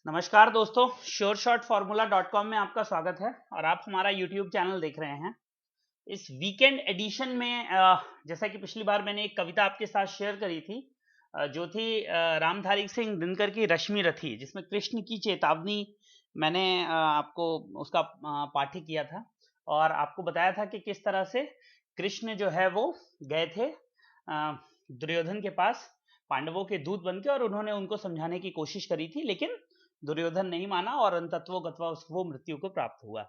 नमस्कार दोस्तों, shortshortformula.com में आपका स्वागत है और आप हमारा YouTube चैनल देख रहे हैं। इस वीकेंड एडिशन में जैसा कि पिछली बार मैंने एक कविता आपके साथ शेयर करी थी जो थी रामधारी सिंह दिनकर की रश्मि रथी, जिसमें कृष्ण की चेतावनी मैंने आपको उसका पाठ्य किया था और आपको बताया था कि किस तरह से कृष्ण जो है वो गए थे दुर्योधन के पास पांडवों के दूत बनके और उन्होंने उनको समझाने की कोशिश करी थी, लेकिन दुर्योधन नहीं माना और अंतत्व गत्वा वो मृत्यु को प्राप्त हुआ।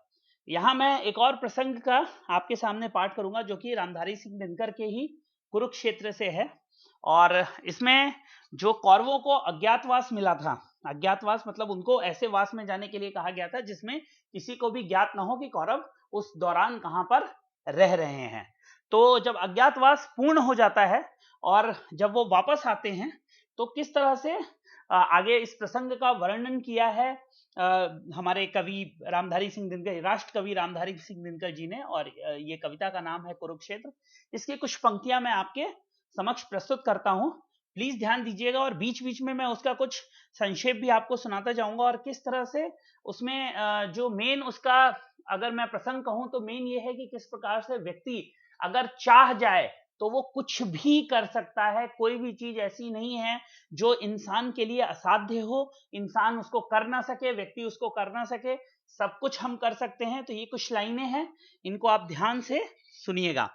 यहाँ मैं एक और प्रसंग का आपके सामने पाठ करूंगा जो कि रामधारी सिंह दिनकर के ही कुरुक्षेत्र से है और इसमें जो कौरवों को अज्ञातवास मिला था, अज्ञातवास मतलब उनको ऐसे वास में जाने के लिए कहा गया था जिसमें किसी को भी ज्ञात न हो कि कौरव उस दौरान कहां पर रह रहे हैं। तो जब अज्ञातवास पूर्ण हो जाता है और जब वो वापस आते हैं तो किस तरह से आगे इस प्रसंग का वर्णन किया है हमारे कवि रामधारी सिंह दिनकर, राष्ट्र कवि रामधारी सिंह दिनकर जी ने, और ये कविता का नाम है कुरुक्षेत्र। इसकी कुछ पंक्तियां मैं आपके समक्ष प्रस्तुत करता हूं, प्लीज ध्यान दीजिएगा और बीच बीच में मैं उसका कुछ संक्षेप भी आपको सुनाता जाऊंगा और किस तरह से उसमें जो मेन उसका अगर मैं प्रसंग कहूं तो मेन ये है कि किस प्रकार से व्यक्ति अगर चाह जाए तो वो कुछ भी कर सकता है। कोई भी चीज ऐसी नहीं है जो इंसान के लिए असाध्य हो, इंसान उसको कर ना सके, व्यक्ति उसको कर ना सके, सब कुछ हम कर सकते हैं। तो ये कुछ लाइनें हैं, इनको आप ध्यान से सुनिएगा।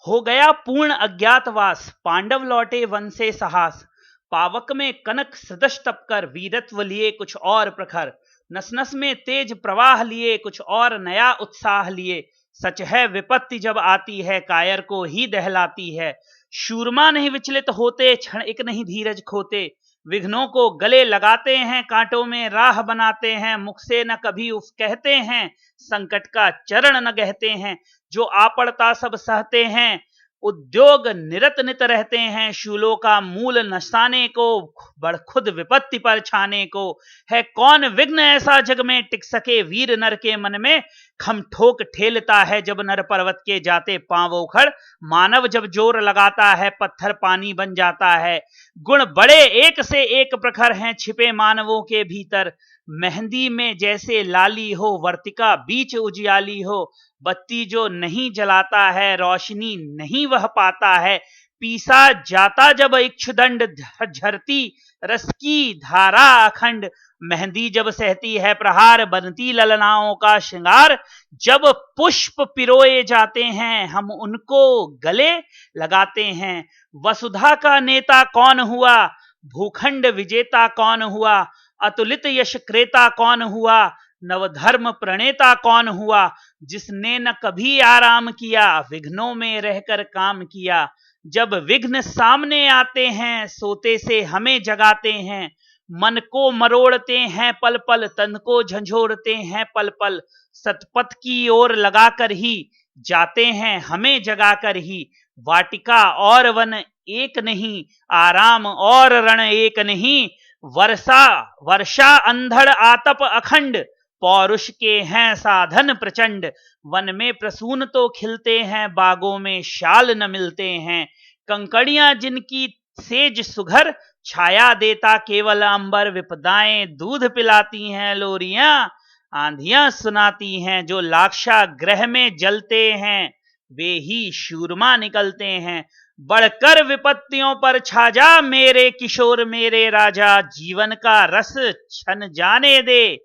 हो गया पूर्ण अज्ञातवास, पांडव लौटे वन से साहस, पावक में कनक सदृश तप कर, वीरत्व लिए कुछ और प्रखर, नस नस में तेज प्रवाह लिए कुछ और नया उत्साह लिए, सच है विपत्ति जब आती है कायर को ही दहलाती है, शूरमा नहीं विचलित होते क्षण एक नहीं धीरज खोते, विघ्नों को गले लगाते हैं कांटों में राह बनाते हैं, मुख से न कभी उफ कहते हैं संकट का चरण न गहते हैं, जो आ पड़ता सब सहते हैं उद्योग निरत नित रहते हैं, शूलों का मूल नसाने को बड़ खुद विपत्ति पर छाने को, है कौन विघ्न ऐसा जग में टिक सके वीर नर के मन में, खम ठोक ठेलता है जब नर पर्वत के जाते पांव उखड़, मानव जब जोर लगाता है पत्थर पानी बन जाता है, गुण बड़े एक से एक प्रखर हैं छिपे मानवों के भीतर, मेहंदी में जैसे लाली हो वर्तिका बीच उजियाली हो, बत्ती जो नहीं जलाता है रोशनी नहीं वह पाता है, पीसा जाता जब इक्षुदंड झरती रस की धारा अखंड, मेहंदी जब सहती है प्रहार बनती ललनाओं का श्रृंगार, जब पुष्प पिरोए जाते हैं हम उनको गले लगाते हैं, वसुधा का नेता कौन हुआ भूखंड विजेता कौन हुआ, अतुलित यश क्रेता कौन हुआ, नवधर्म प्रणेता कौन हुआ, जिसने न कभी आराम किया विघ्नों में रहकर काम किया, जब विघ्न सामने आते हैं सोते से हमें जगाते हैं, मन को मरोड़ते हैं पल पल तन को झंझोड़ते हैं पल पल, सतपथ की ओर लगाकर ही जाते हैं हमें जगाकर ही, वाटिका और वन एक नहीं आराम और रण एक नहीं, वर्षा अंधड़ आतप अखंड, पौरुष के हैं साधन प्रचंड, वन में प्रसून तो खिलते हैं बागों में शाल न मिलते हैं, कंकड़ियां जिनकी सेज सुघर छाया देता केवल अंबर, विपदाएं दूध पिलाती हैं लोरियां आंधियां सुनाती हैं, जो लाक्षा ग्रह में जलते हैं वे ही शूरमा निकलते हैं, बढ़कर विपत्तियों पर छा जा मेरे किशोर मेरे राजा, जीवन का रस छन जाने दे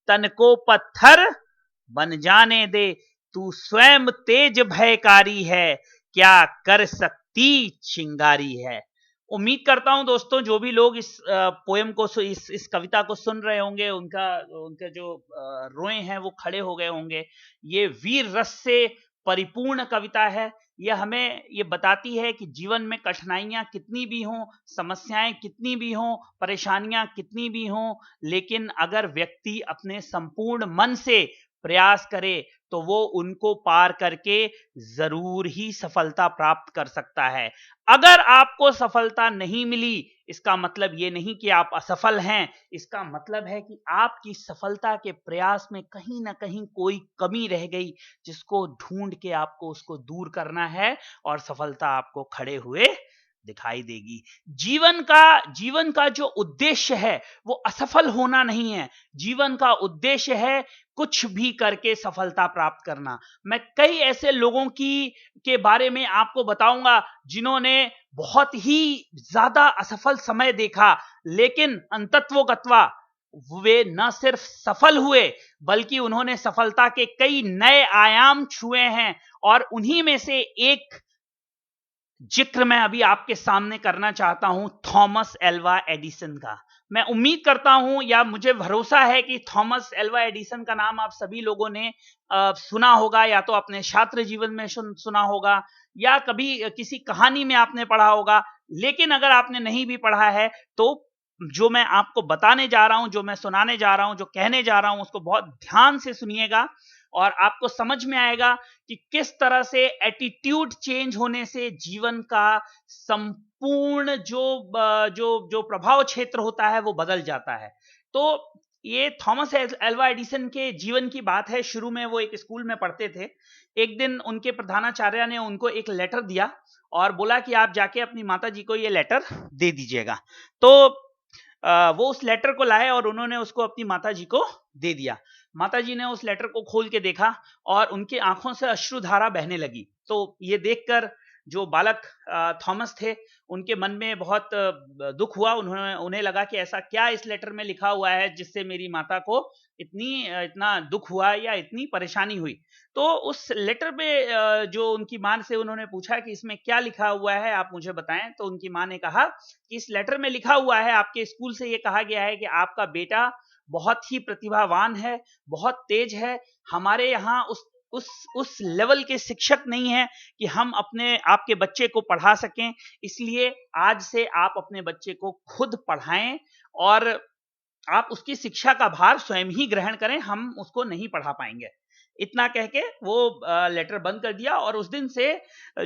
तन को पत्थर बन जाने दे, तू स्वयं तेज भयकारी है क्या कर सकती चिंगारी है। उम्मीद करता हूं दोस्तों जो भी लोग इस पोयम को इस कविता को सुन रहे होंगे उनके जो रोए हैं वो खड़े हो गए होंगे। ये वीर रस से परिपूर्ण कविता है। यह हमें ये बताती है कि जीवन में कठिनाइयां कितनी भी हों, समस्याएं कितनी भी हों, परेशानियां कितनी भी हों, लेकिन अगर व्यक्ति अपने संपूर्ण मन से प्रयास करे तो वो उनको पार करके जरूर ही सफलता प्राप्त कर सकता है। अगर आपको सफलता नहीं मिली इसका मतलब ये नहीं कि आप असफल हैं, इसका मतलब है कि आपकी सफलता के प्रयास में कहीं ना कहीं कोई कमी रह गई जिसको ढूंढ के आपको उसको दूर करना है और सफलता आपको खड़े हुए दिखाई देगी। जीवन का जो उद्देश्य है वो असफल होना नहीं है। जीवन का उद्देश्य है कुछ भी करके सफलता प्राप्त करना। मैं कई ऐसे लोगों के बारे में आपको बताऊंगा जिन्होंने बहुत ही ज्यादा असफल समय देखा, लेकिन अंतत्वगत्वा वे न सिर्फ सफल हुए बल्कि उन्होंने सफलता के कई नए आयाम छुए हैं। और उन्हीं में से एक जिक्र मैं अभी आपके सामने करना चाहता हूं, थॉमस एल्वा एडिसन का। मैं उम्मीद करता हूं या मुझे भरोसा है कि थॉमस एल्वा एडिसन का नाम आप सभी लोगों ने सुना होगा, या तो अपने छात्र जीवन में सुना होगा या कभी किसी कहानी में आपने पढ़ा होगा। लेकिन अगर आपने नहीं भी पढ़ा है तो जो मैं आपको बताने जा रहा हूं, जो मैं सुनाने जा रहा हूं, जो कहने जा रहा हूं, उसको बहुत ध्यान से सुनिएगा और आपको समझ में आएगा कि किस तरह से एटीट्यूड चेंज होने से जीवन का संपूर्ण जो प्रभाव क्षेत्र होता है वो बदल जाता है। तो ये थॉमस एल्वा एडिसन के जीवन की बात है। शुरू में वो एक स्कूल में पढ़ते थे। एक दिन उनके प्रधानाचार्य ने उनको एक लेटर दिया और बोला कि आप जाके अपनी माता जी को ये लेटर दे दीजिएगा। तो वो उस लेटर को लाए और उन्होंने उसको अपनी माता जी को दे दिया। माता जी ने उस लेटर को खोल के देखा और उनकी आंखों से अश्रुधारा बहने लगी। तो ये देखकर जो बालक थॉमस थे उनके मन में बहुत दुख हुआ। उन्हें लगा कि ऐसा क्या इस लेटर में लिखा हुआ है जिससे मेरी माता को इतना दुख हुआ या इतनी परेशानी हुई। तो उस लेटर पे जो उनकी मां से उन्होंने पूछा कि इसमें क्या लिखा हुआ है, आप मुझे बताएं। तो उनकी मां ने कहा कि इस लेटर में लिखा हुआ है, आपके स्कूल से ये कहा गया है कि आपका बेटा बहुत ही प्रतिभावान है, बहुत तेज है। हमारे यहाँ उस लेवल के शिक्षक नहीं है कि हम आपके बच्चे को पढ़ा सकें, इसलिए आज से आप अपने बच्चे को खुद पढ़ाएं और आप उसकी शिक्षा का भार स्वयं ही ग्रहण करें, हम उसको नहीं पढ़ा पाएंगे। इतना कह के वो लेटर बंद कर दिया और उस दिन से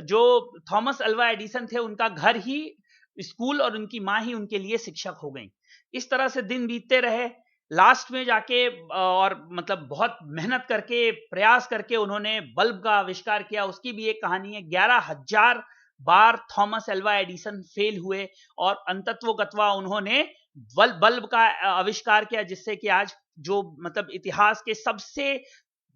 जो थॉमस एल्वा एडिसन थे उनका घर ही स्कूल और उनकी मां ही उनके लिए शिक्षक हो गई। इस तरह से दिन बीतते रहे। लास्ट में जाके और मतलब बहुत मेहनत करके प्रयास करके उन्होंने बल्ब का आविष्कार किया। उसकी भी एक कहानी है। 11,000 बार थॉमस एल्वा एडिसन फेल हुए और अंतत्वगत्वा उन्होंने बल्ब का आविष्कार किया, जिससे कि आज जो मतलब इतिहास के सबसे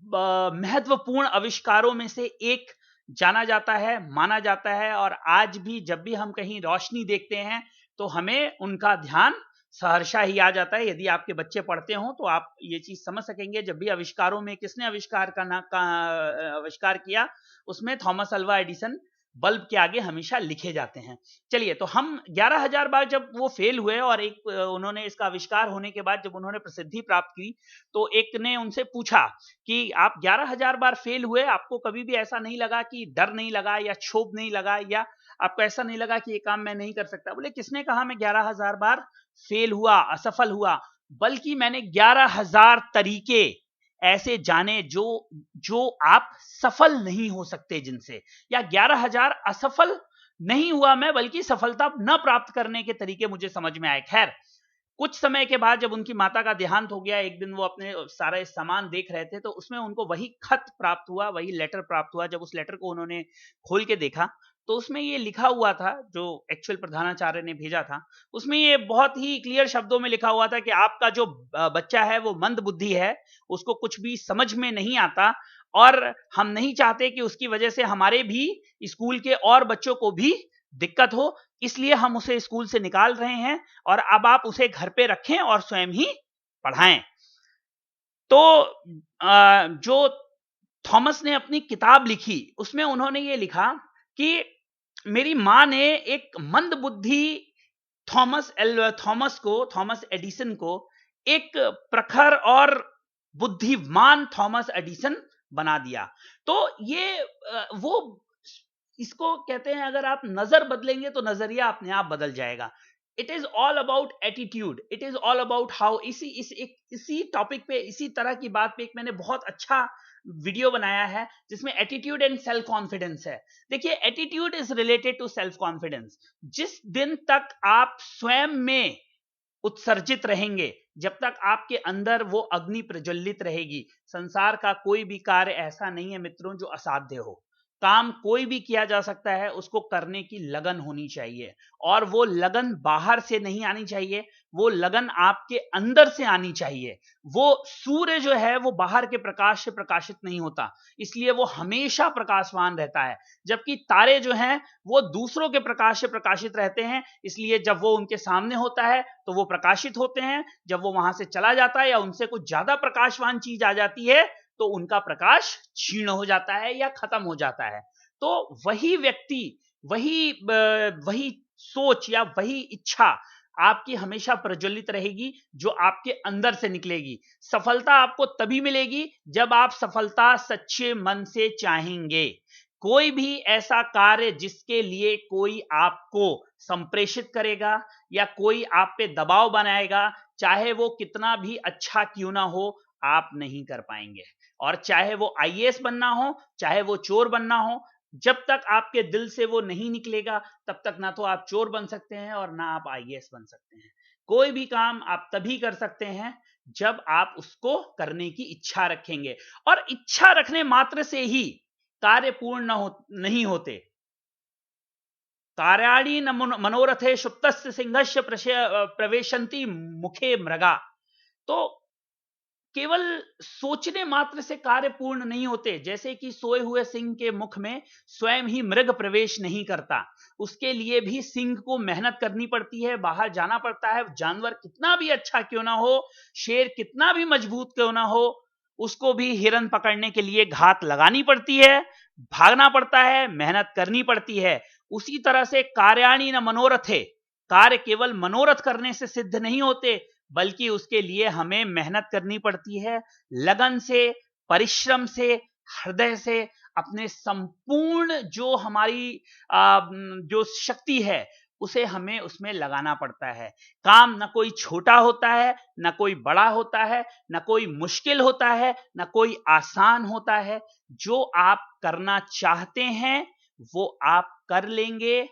महत्वपूर्ण आविष्कारों में से एक जाना जाता है, माना जाता है। और आज भी जब भी हम कहीं रोशनी देखते हैं तो हमें उनका ध्यान सहर्षा ही आ जाता है। यदि आपके बच्चे पढ़ते हो तो आप ये चीज समझ सकेंगे, जब भी आविष्कारों में किसने आविष्कार आविष्कार किया उसमें थॉमस एल्वा एडिसन बल्ब के आगे हमेशा लिखे जाते हैं। चलिए, तो हम 11,000 बार जब वो फेल हुए और एक उन्होंने इसका आविष्कार होने के बाद जब उन्होंने प्रसिद्धि प्राप्त की तो एक ने उनसे पूछा कि आप 11,000 बार फेल हुए, आपको कभी भी ऐसा नहीं लगा कि डर नहीं लगा या क्षोभ नहीं लगा या आपको ऐसा नहीं लगा कि ये काम मैं नहीं कर सकता? बोले, किसने कहा मैं 11,000 बार फेल हुआ, असफल हुआ? बल्कि मैंने 11,000 तरीके ऐसे जाने जो आप सफल नहीं हो सकते जिनसे, या 11,000 असफल नहीं हुआ मैं, बल्कि सफलता न प्राप्त करने के तरीके मुझे समझ में आए। खैर, कुछ समय के बाद जब उनकी माता का देहांत हो गया, एक दिन वो अपने सारे सामान देख रहे थे तो उसमें उनको वही खत प्राप्त हुआ, वही लेटर प्राप्त हुआ। जब उस लेटर को उन्होंने खोल के देखा तो उसमें ये लिखा हुआ था, जो एक्चुअल प्रधानाचार्य ने भेजा था, उसमें ये बहुत ही क्लियर शब्दों में लिखा हुआ था कि आपका जो बच्चा है वो मंद बुद्धि है, उसको कुछ भी समझ में नहीं आता और हम नहीं चाहते कि उसकी वजह से हमारे भी स्कूल के और बच्चों को भी दिक्कत हो, इसलिए हम उसे स्कूल से निकाल रहे हैं और अब आप उसे घर पे रखें और स्वयं ही पढ़ाएं। तो जो थॉमस ने अपनी किताब लिखी उसमें उन्होंने ये लिखा कि मेरी मां ने एक मंद बुद्धि थॉमस एडिसन को एक प्रखर और बुद्धिमान थॉमस एडिसन बना दिया। तो ये वो इसको कहते हैं, अगर आप नजर बदलेंगे तो नजरिया अपने आप बदल जाएगा। It is all about attitude, it is all about how. इसी टॉपिक पे, इसी तरह की बात पे एक मैंने बहुत अच्छा वीडियो बनाया है जिसमें एटीट्यूड एंड सेल्फ कॉन्फिडेंस है। देखिए, attitude is related to self confidence. जिस दिन तक आप स्वयं में उत्सर्जित रहेंगे, जब तक आपके अंदर वो अग्नि प्रज्वलित रहेगी, संसार का कोई भी कार्य ऐसा नहीं है मित्रों जो असाध्य हो। काम कोई भी किया जा सकता है, उसको करने की लगन होनी चाहिए, और वो लगन बाहर से नहीं आनी चाहिए, वो लगन आपके अंदर से आनी चाहिए। वो सूर्य जो है वो बाहर के प्रकाश से प्रकाशित नहीं होता, इसलिए वो हमेशा प्रकाशवान रहता है, जबकि तारे जो हैं वो दूसरों के प्रकाश से प्रकाशित रहते हैं, इसलिए जब वो उनके सामने होता है तो वो प्रकाशित होते हैं, जब वो वहां से चला जाता है या उनसे कुछ ज्यादा प्रकाशवान चीज आ जाती है तो उनका प्रकाश क्षीण हो जाता है या खत्म हो जाता है। तो वही व्यक्ति, वही सोच या वही इच्छा आपकी हमेशा प्रज्वलित रहेगी जो आपके अंदर से निकलेगी। सफलता आपको तभी मिलेगी जब आप सफलता सच्चे मन से चाहेंगे। कोई भी ऐसा कार्य जिसके लिए कोई आपको संप्रेषित करेगा या कोई आप पे दबाव बनाएगा, चाहे वो कितना भी अच्छा क्यों ना हो, आप नहीं कर पाएंगे। और चाहे वो आईएएस बनना हो, चाहे वो चोर बनना हो, जब तक आपके दिल से वो नहीं निकलेगा तब तक ना तो आप चोर बन सकते हैं और ना आप आईएएस बन सकते हैं। कोई भी काम आप तभी कर सकते हैं जब आप उसको करने की इच्छा रखेंगे, और इच्छा रखने मात्र से ही कार्य पूर्ण नहीं होते। कार्याणि न मनोरथे सुप्तस्य सिंहस्य प्रवेशन्ति मुखे मृगा। तो केवल सोचने मात्र से कार्य पूर्ण नहीं होते, जैसे कि सोए हुए सिंह के मुख में स्वयं ही मृग प्रवेश नहीं करता, उसके लिए भी सिंह को मेहनत करनी पड़ती है, बाहर जाना पड़ता है। जानवर कितना भी अच्छा क्यों ना हो, शेर कितना भी मजबूत क्यों ना हो, उसको भी हिरन पकड़ने के लिए घात लगानी पड़ती है, भागना पड़ता है, मेहनत करनी पड़ती है। उसी तरह से कार्याणि न मनोरथे, कार्य केवल मनोरथ करने से सिद्ध नहीं होते, बल्कि उसके लिए हमें मेहनत करनी पड़ती है, लगन से, परिश्रम से, हृदय से, अपने संपूर्ण जो हमारी जो शक्ति है उसे हमें उसमें लगाना पड़ता है। काम न कोई छोटा होता है, न कोई बड़ा होता है, न कोई मुश्किल होता है, न कोई आसान होता है। जो आप करना चाहते हैं वो आप कर लेंगे,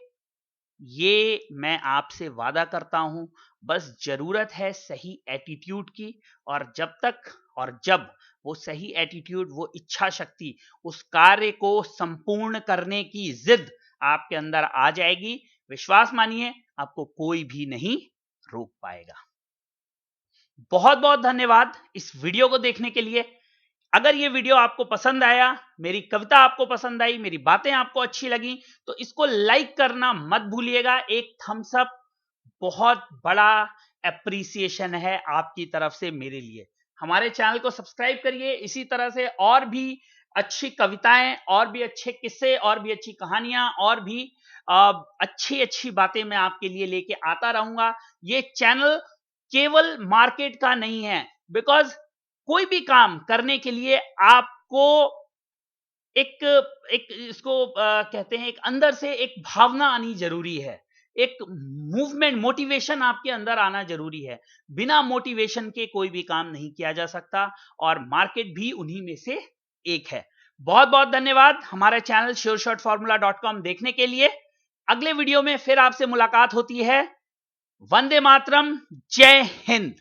ये मैं आपसे वादा करता हूं। बस जरूरत है सही एटीट्यूड की, और जब तक और जब वो सही एटीट्यूड, वो इच्छा शक्ति, उस कार्य को संपूर्ण करने की जिद आपके अंदर आ जाएगी, विश्वास मानिए आपको कोई भी नहीं रोक पाएगा। बहुत बहुत धन्यवाद इस वीडियो को देखने के लिए। अगर ये वीडियो आपको पसंद आया, मेरी कविता आपको पसंद आई, मेरी बातें आपको अच्छी लगी, तो इसको लाइक करना मत भूलिएगा। एक थम्स अप बहुत बड़ा एप्रिसिएशन है आपकी तरफ से मेरे लिए। हमारे चैनल को सब्सक्राइब करिए, इसी तरह से और भी अच्छी कविताएं, और भी अच्छे किस्से, और भी अच्छी कहानियां, और भी अच्छी अच्छी बातें मैं आपके लिए लेके आता रहूंगा। ये चैनल केवल मार्केट का नहीं है, बिकॉज कोई भी काम करने के लिए आपको एक एक इसको कहते हैं, एक अंदर से एक भावना आनी जरूरी है, एक मूवमेंट, मोटिवेशन आपके अंदर आना जरूरी है। बिना मोटिवेशन के कोई भी काम नहीं किया जा सकता, और मार्केट भी उन्हीं में से एक है। बहुत बहुत धन्यवाद हमारे चैनल sureshotformula.com देखने के लिए। अगले वीडियो में फिर आपसे मुलाकात होती है। वंदे मातरम, जय हिंद।